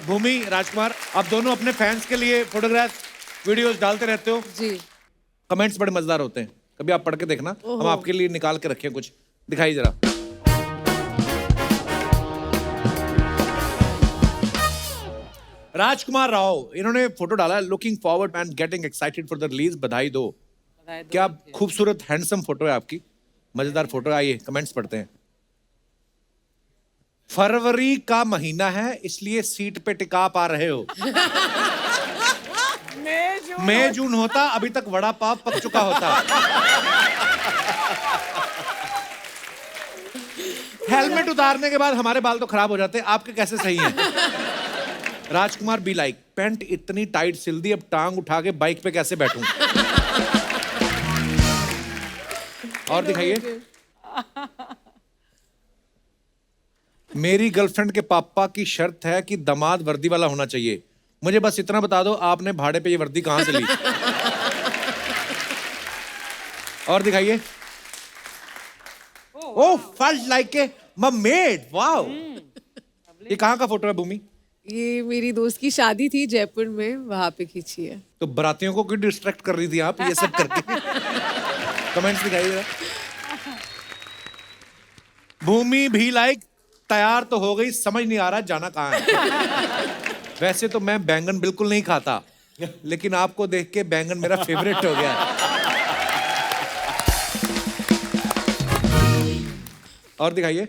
भूमि, राजकुमार, आप दोनों अपने फैंस के लिए फोटोग्राफ वीडियोस डालते रहते हो। जी। कमेंट्स बड़े मजेदार होते हैं, कभी आप पढ़ के देखना। हम आपके लिए निकाल के रखे हैं कुछ, दिखाइए जरा। राजकुमार राव, इन्होंने फोटो डाला, looking forward and getting excited for the release, बधाई दो। क्या खूबसूरत हैंडसम फोटो है आपकी, मजेदार फोटो है। आइए कमेंट्स पढ़ते हैं। फरवरी का महीना है इसलिए सीट पे टिका पा रहे हो। मई जून होता अभी तक वड़ा पाव पक चुका होता। हेलमेट उतारने के बाद हमारे बाल तो खराब हो जाते, आपके कैसे सही हैं? राजकुमार बी लाइक, पैंट इतनी टाइट सिल दी, अब टांग उठा के बाइक पे कैसे बैठूं? और दिखाइए। मेरी गर्लफ्रेंड के पापा की शर्त है कि दामाद वर्दी वाला होना चाहिए। मुझे बस इतना बता दो, आपने भाड़े पे ये वर्दी कहां से ली? और दिखाइए। Oh, felt like a mermaid, wow. ये कहां का फोटो है भूमि? ये मेरी दोस्त की शादी थी जयपुर में, वहां पे खींची है। तो बरातियों को क्यों डिस्ट्रैक्ट कर रही थी आप ये सब करके? कमेंट्स दिखाइए। भूमि भी लाइक, तैयार तो हो गई, समझ नहीं आ रहा जाना कहां है। वैसे तो मैं बैंगन बिल्कुल नहीं खाता, लेकिन आपको देख के बैंगन मेरा फेवरेट हो गया। और दिखाइए।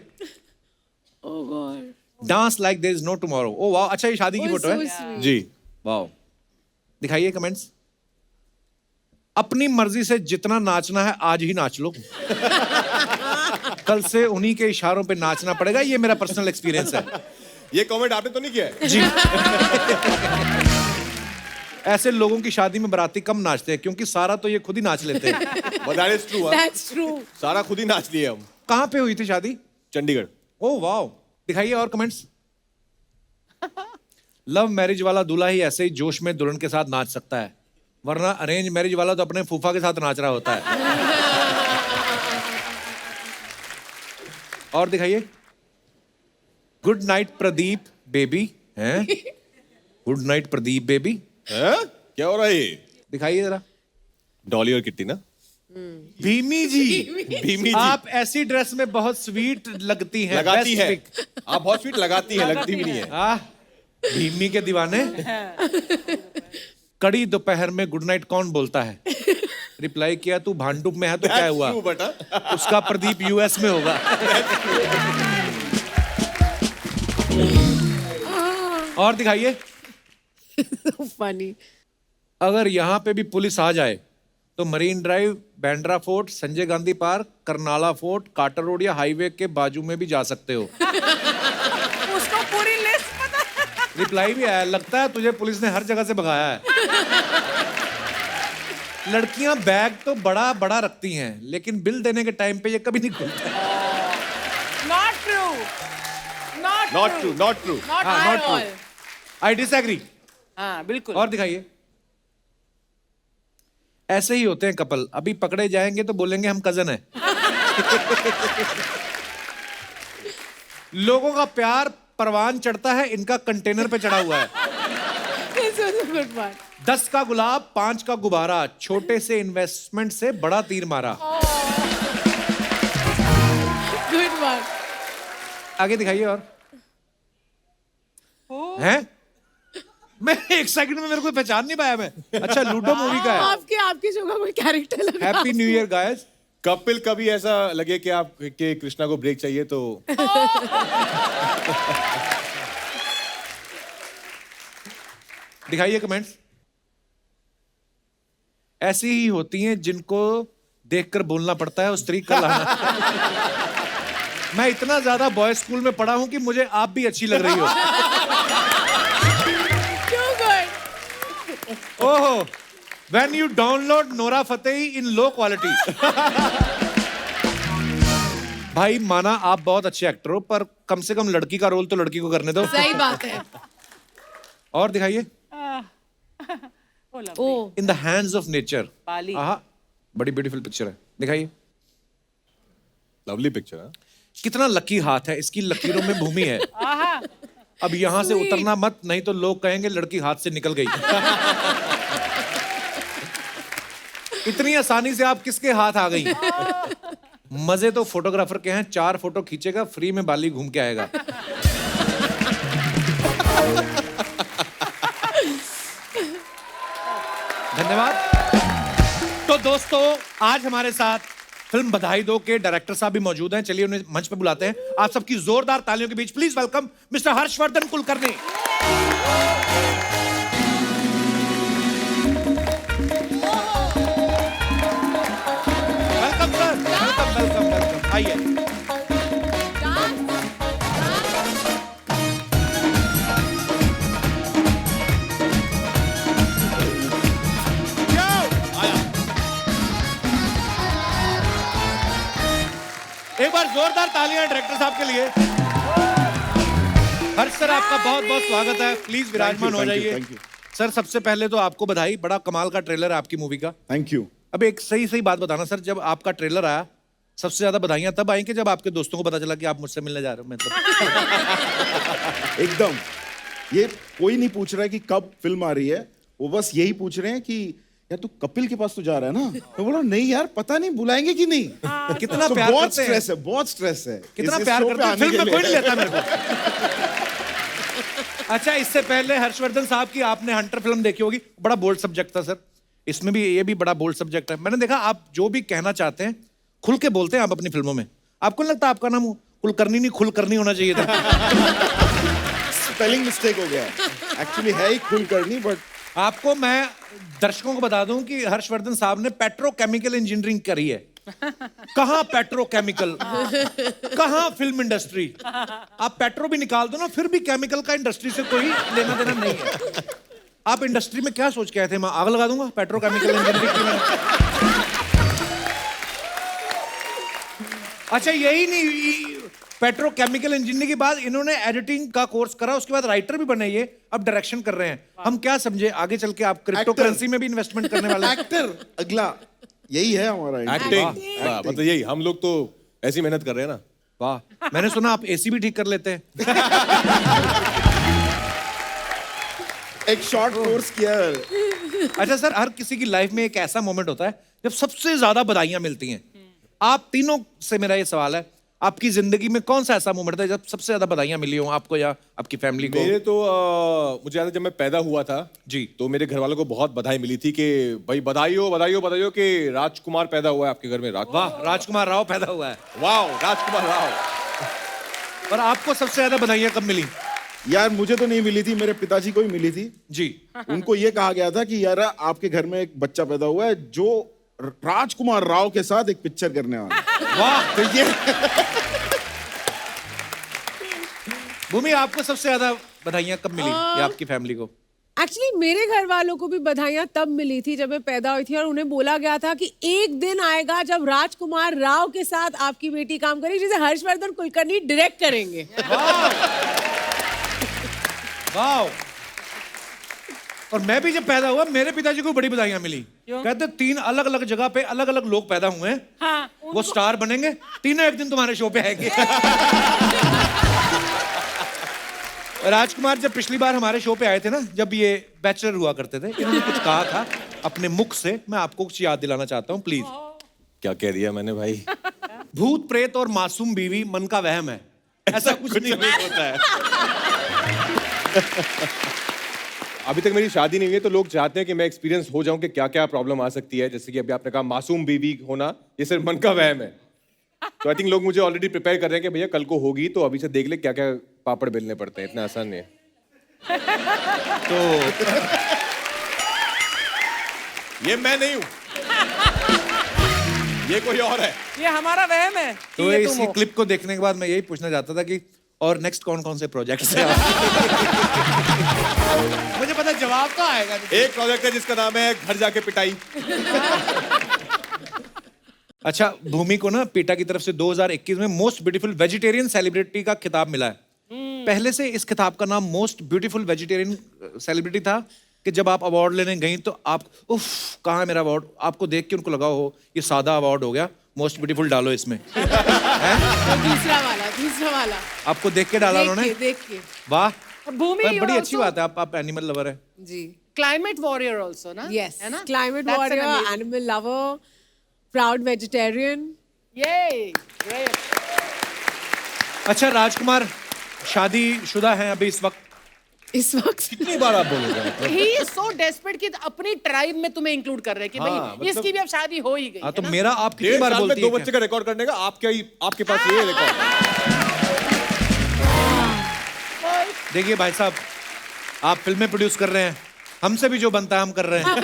Oh god. Dance like there is no tomorrow. Oh वाह, अच्छा ये शादी की फोटो है जी, वाह। दिखाइए कमेंट्स। अपनी मर्जी से जितना नाचना है आज ही नाच लो। कल से उन्हीं के इशारों पे नाचना पड़ेगा, ये मेरा पर्सनल एक्सपीरियंस है। ये कमेंट आपने तो नहीं किया है? जी। ऐसे लोगों की शादी में बाराती कम नाचते हैं, क्योंकि सारा तो ये खुद ही नाच लेते हैं। But that is true, हाँ? That's true. सारा खुद ही नाच लिए हम। कहां पे हुई थी शादी? चंडीगढ़। ओह वाह, दिखाइए और कमेंट्स। लव मैरिज वाला दूल्हा ही ऐसे ही जोश में दुल्हन के साथ नाच सकता है, वरना अरेंज मैरिज वाला तो अपने फूफा के साथ नाच रहा होता है। और दिखाइए। गुड नाइट प्रदीप बेबी, हैं? गुड नाइट प्रदीप बेबी, हैं? क्या हो रहा है ये? दिखाइए जरा। डॉली और किट्टी ना? भीमी जी, भीमी जी। आप ऐसी ड्रेस में बहुत स्वीट लगती हैं। लगाती Best है। pick। आप बहुत स्वीट लगाती है, लगती भी नहीं है। आह, भीमी के दीवाने। कड़ी दोपहर में गुड नाइट कौन बोलता है? रिप्लाई किया, तू भांडुप में है तो क्या हुआ? True, बेटा। उसका प्रदीप यूएस में होगा। और दिखाइए। फनी। अगर यहाँ पे भी पुलिस आ जाए तो Marine Drive, Bandra Fort, Sanjay Gandhi Park, Karnala Fort, Carter Road या हाईवे के बाजू में भी जा सकते हो। उसको पूरी लिस्ट पता है। रिप्लाई भी आया, लगता है तुझे पुलिस ने हर जगह से भगाया है। लड़कियां बैग तो बड़ा बड़ा रखती हैं, लेकिन बिल देने के टाइम पे ये कभी नहीं खुलता। Not true. Not Not true, not true. Not हाँ, at not true. all. I disagree. हाँ, बिल्कुल। और दिखाइए। ऐसे ही होते हैं कपल, अभी पकड़े जाएंगे तो बोलेंगे हम कजन हैं। लोगों का प्यार परवान चढ़ता है, इनका कंटेनर पे चढ़ा हुआ है। This was a good one. 10 का गुलाब, 5 का गुब्बारा, छोटे से इन्वेस्टमेंट से बड़ा तीर मारा। Good one. आगे दिखाइए। और हैं? मैं एक सेकंड में, मेरे को पहचान नहीं पाया मैं। अच्छा, लूडो मूवी का है। आपके शो का कोई कैरेक्टर लगा। Happy new year guys. Kapil, कभी ऐसा लगे कि आप के कृष्णा को ब्रेक चाहिए तो दिखाइए कमेंट्स। ऐसी ही होती हैं जिनको देखकर बोलना पड़ता है, उस तरीके का लाना। मैं इतना ज्यादा बॉयज स्कूल में पढ़ा हूं कि मुझे आप भी अच्छी लग रही हो। Too good. ओहो, when you download Nora Fatehi in low quality। भाई माना आप बहुत अच्छे एक्टर हो, पर कम से कम लड़की का रोल तो लड़की को करने दो। सही बात है। और दिखाइए। Oh, in the hands of nature. Bali. आहा, बड़ी ब्यूटीफुल पिक्चर है, दिखाइए। लवली पिक्चर है। कितना लकी हाथ है, इसकी लकीरों में भूमि है। अब यहाँ से उतरना मत, नहीं तो लोग कहेंगे लड़की हाथ से निकल गई। इतनी आसानी से आप किसके हाथ आ गई? मजे तो फोटोग्राफर के हैं, 4 फोटो खींचेगा, फ्री में बाली घूम के आएगा। धन्यवाद। तो दोस्तों, आज हमारे साथ फिल्म बधाई दो के डायरेक्टर साहब भी मौजूद हैं। चलिए उन्हें मंच पे बुलाते हैं। आप सबकी जोरदार तालियों के बीच please welcome mister Harshvardhan Kulkarni. Welcome sir, welcome welcome welcome, आइए। एक बार जोरदार तालियां डायरेक्टर साहब के लिए। हर्ष सर, आपका बहुत बहुत स्वागत है। प्लीज विराजमान हो जाइए। सर, सबसे पहले तो आपको बधाई, बड़ा कमाल का ट्रेलर है आपकी मूवी का। Thank you. अब एक सही सही बात बताना सर, जब आपका ट्रेलर आया सबसे ज्यादा बधाइयां तब आई कि जब आपके दोस्तों को पता चला कि आप मुझसे मिलने जा रहे हो। मतलब एकदम, ये कोई नहीं पूछ रहा है कि कब फिल्म आ रही है, वो बस यही पूछ रहे हैं कि यार तू कपिल के पास तो जा रहा है ना। मैं बोला नहीं यार, पता नहीं बुलाएंगे कि नहीं। कितना तो प्यार बहुत करते हैं। स्ट्रेस है, बहुत स्ट्रेस है। कितना इस प्यार शो पे करते हैं, आने फिल्म के में लिए। कोई नहीं लेता मेरे को। अच्छा, इससे पहले हर्षवर्धन साहब की आपने हंटर फिल्म देखी होगी, बड़ा बोल्ड सब्जेक्ट था सर। इसमें भी ये भी बड़ा बोल्ड सब्जेक्ट है। मैंने देखा आप जो भी कहना चाहते हैं खुल के बोलते हैं आप अपनी फिल्मों में। आपको नहीं लगता आपका नाम कुलकर्णी नहीं खुलकर्णी होना चाहिए था? स्पेलिंग मिस्टेक हो गया। एक्चुअली है ही कुलकर्णी, बट आपको मैं दर्शकों को बता दूं कि हर्षवर्धन साहब ने पेट्रोकेमिकल इंजीनियरिंग करी है। कहां पेट्रोकेमिकल, कहां फिल्म इंडस्ट्री। आप पेट्रो भी निकाल दो ना, फिर भी केमिकल का इंडस्ट्री से कोई लेना देना नहीं है। आप इंडस्ट्री में क्या सोच के आए थे? मैं आग लगा दूंगा पेट्रोकेमिकल इंजीनियरिंग की। अच्छा, यही नहीं, पेट्रोकेमिकल इंजीनियरिंग के बाद इन्होंने एडिटिंग का कोर्स करा, उसके बाद राइटर भी बने। ये अब डायरेक्शन कर रहे हैं। हम क्या समझे आगे चल के आप क्रिप्टो करेंसी में भी इन्वेस्टमेंट करने वाले हैं? एक्टर अगला, यही है हमारा एक्टिंग, मतलब यही हम लोग तो ऐसी मेहनत कर रहे हैं ना। वाह, मैंने सुना आप एसी भी ठीक कर लेते हैं। एक शॉर्ट कोर्स किया है। अच्छा सर, हर किसी की लाइफ में एक ऐसा मोमेंट होता है जब सबसे ज्यादा बधाइयां मिलती हैं। आप तीनों से मेरा ये सवाल है, आपकी जिंदगी में कौन सा ऐसा मोमेंट था जब सबसे ज्यादा बधाइयां मिली हो आपको या आपकी फैमिली को? मेरे तो मुझे याद है जब मैं पैदा हुआ था जी, तो मेरे घर वालों को बहुत बधाई मिली थी कि भाई बधाई हो बधाई हो बधाई हो कि राजकुमार पैदा हुआ है आपके घर में। वाह, राजकुमार राव पैदा हुआ है। वाह, राजकुमार राव। और आपको सबसे ज्यादा बधाइयां कब मिली? यार मुझे तो नहीं मिली थी, मेरे पिताजी को ही मिली थी। जी, उनको ये कहा गया था कि यार आपके घर में एक बच्चा पैदा हुआ है जो राजकुमार राव के साथ एक पिक्चर करने वाला है। वाह। तो ये भूमि, आपको सबसे ज्यादा बधाइयां कब मिली या आपकी फैमिली को? एक्चुअली मेरे घर वालों को भी बधाइयां तब मिली थी जब मैं पैदा हुई थी, और उन्हें बोला गया था कि एक दिन आएगा जब राजकुमार राव के साथ आपकी बेटी काम करेगी, जिसे हर्षवर्धन कुलकर्णी डायरेक्ट करेंगे। वाह। और मैं भी जब पैदा हुआ मेरे पिताजी को बड़ी बधाइयां मिली। कहते 3 अलग अलग जगह पे अलग अलग लोग पैदा हुए हैं। हाँ, वो स्टार बनेंगे, तीनों एक दिन तुम्हारे शो पे आएंगे। राजकुमार जब पिछली बार हमारे शो पे आए थे ना, जब ये बैचलर हुआ करते थे, इन्होंने कुछ कहा था अपने मुख से, मैं आपको कुछ याद दिलाना चाहता हूँ प्लीज। क्या कह दिया मैंने भाई? भूत प्रेत और मासूम बीवी मन का वहम है, ऐसा कुछ नहीं होता है। अभी तक मेरी शादी नहीं हुई है तो लोग चाहते हैं कि मैं एक्सपीरियंस हो जाऊं कि क्या क्या प्रॉब्लम आ सकती है। जैसे कि अभी आपने कहा मासूम बीवी होना, ये सिर्फ मन का वहम है। तो आई थिंक लोग मुझे ऑलरेडी प्रिपेयर कर रहे हैं कि भैया कल को होगी तो अभी से देख ले क्या क्या पापड़ बेलने पड़ते हैं, इतना आसान नहीं है। तो ये मैं नहीं हूं, ये कोई और है। ये हमारा वहम है। तो ये तुम इसी हो। क्लिप को देखने के बाद मैं यही पूछना चाहता था कि और नेक्स्ट कौन कौन से प्रोजेक्ट्स हैं? मुझे पता जवाब तो आएगा। एक प्रोजेक्ट है जिसका नाम है घर जाके पिटाई। अच्छा, भूमि को ना पीटा की तरफ से 2021 में मोस्ट ब्यूटीफुल वेजिटेरियन सेलिब्रिटी का खिताब मिला है। पहले से इस खिताब का नाम मोस्ट ब्यूटीफुल वेजिटेरियन सेलिब्रिटी था कि जब आप अवार्ड लेने गई तो आप उफ कहाँ है मेरा अवार्ड, आपको देख के उनको लगा हो ये सादा अवार्ड हो गया, मोस्ट ब्यूटीफुल डालो इसमें। तो दूसरा वाला आपको देख के डाला उन्होंने? देख के। वाह, भूमि पर बड़ी अच्छी बात है, आप एनिमल लवर है। जी क्लाइमेट वॉरियर ऑल्सो ना, यस है ना? Climate That's an warrior amazing- animal lover proud vegetarian Yay! Great. अच्छा राजकुमार शादीशुदा हैं अभी इस वक्त? इस वक्त कितनी बार आप बोलोगे? He is so desperate कि अपनी ट्राइब में तुम्हें इंक्लूड कर रहे हैं कि हाँ, भाई मतलब- इसकी भी अब शादी हो ही गई हाँ तो है ना? मेरा आप कितनी 1.5 बार साल में बोलती 2 है बच्चे का रिकॉर्ड करने का आपके पास ये रिकॉर्ड। देखिए भाई साहब, आप फिल्में प्रोड्यूस कर रहे हैं, हमसे भी जो बनता है हम कर रहे हैं।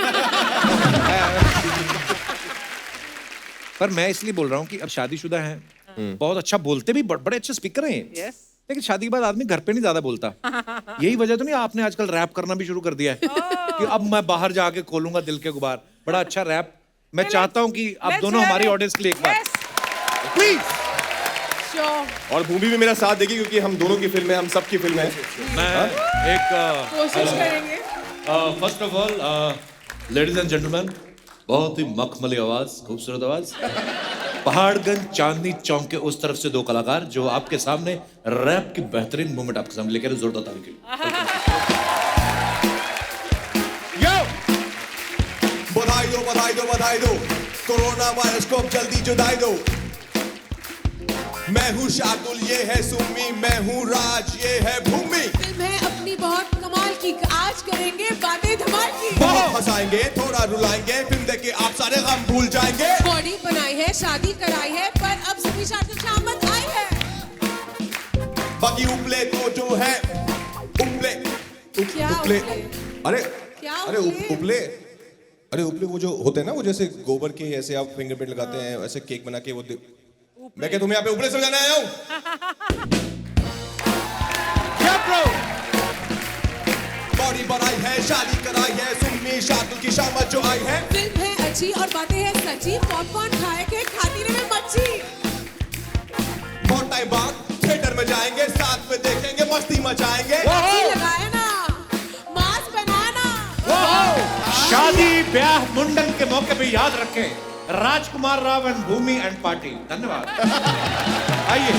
पर मैं इसलिए बोल रहा हूँ कि अब शादीशुदा हैं, बहुत अच्छा बोलते भी, बड़े अच्छे स्पीकर हैं ये। Yes. लेकिन शादी के बाद आदमी घर पे नहीं ज्यादा बोलता। यही वजह तो नहीं आपने आजकल रैप करना भी शुरू कर दिया है कि अब मैं बाहर जाके खोलूंगा दिल के गुबार। बड़ा अच्छा रैप। मैं चाहता हूँ कि आप Let's दोनों hear हमारी it. ऑडियंस के लिए एक बार Yes. प्लीज। श्योर और भूमि भी मेरा साथ देगी क्योंकि हम दोनों की फिल्म है, हम सबकी फिल्म है। मैं एक कोशिश करेंगे first of all ladies and gentleman, बहुत ही मखमली आवाज, खूबसूरत आवाज, पहाड़गंज चांदनी चौक के उस तरफ से 2 कलाकार जो आपके सामने रैप की बेहतरीन मूवमेंट आपके सामने लेकर जोरदार ताली के लिए। बधाई दो कोरोना वायरस को अब जल्दी जुदाई दो। मैं हूँ शार्दुल, ये है सुम्मी, मैं हूँ राज, ये है भूमि। फिल्म है अपनी बहुत कमाल की, आज करेंगे बातें धमाल की। बहुत हंसाएंगे, थोड़ा रुलाएंगे, फिल्म देख के आप सारे गम भूल जाएंगे। बॉडी बनाई है, शादी कराई है, पर अब सभी शादी शामत आई है। बाकी उपले तो जो है उपले क्या उपले उपले? अरे क्या अरे उपले? उपले अरे उपले वो जो होते हैं ना, वो जैसे गोबर के ऐसे आप फिंगरप्रिंट लगाते हैं, ऐसे केक बना के वो मैं क्या तुम्हें यहाँ पे उपले समझाने आया हूँ? बॉडी बनाई है, शादी कराई है, सुम्मी शार्दुल की शामत जो आई है। फिल्म है अच्छी और बातें हैं सच्ची, पॉपकॉर्न खाए के खाती रहे मच्छी। बहुत टाइम बाद थिएटर में जाएंगे, साथ में देखेंगे, मस्ती मचाएंगे। मच्छी लगाए ना, मास्क बनाना। शादी ब्याह मुंडन के मौके पे याद रखें, Rajkummar Rao and Bhumi and party. धन्यवाद। आइए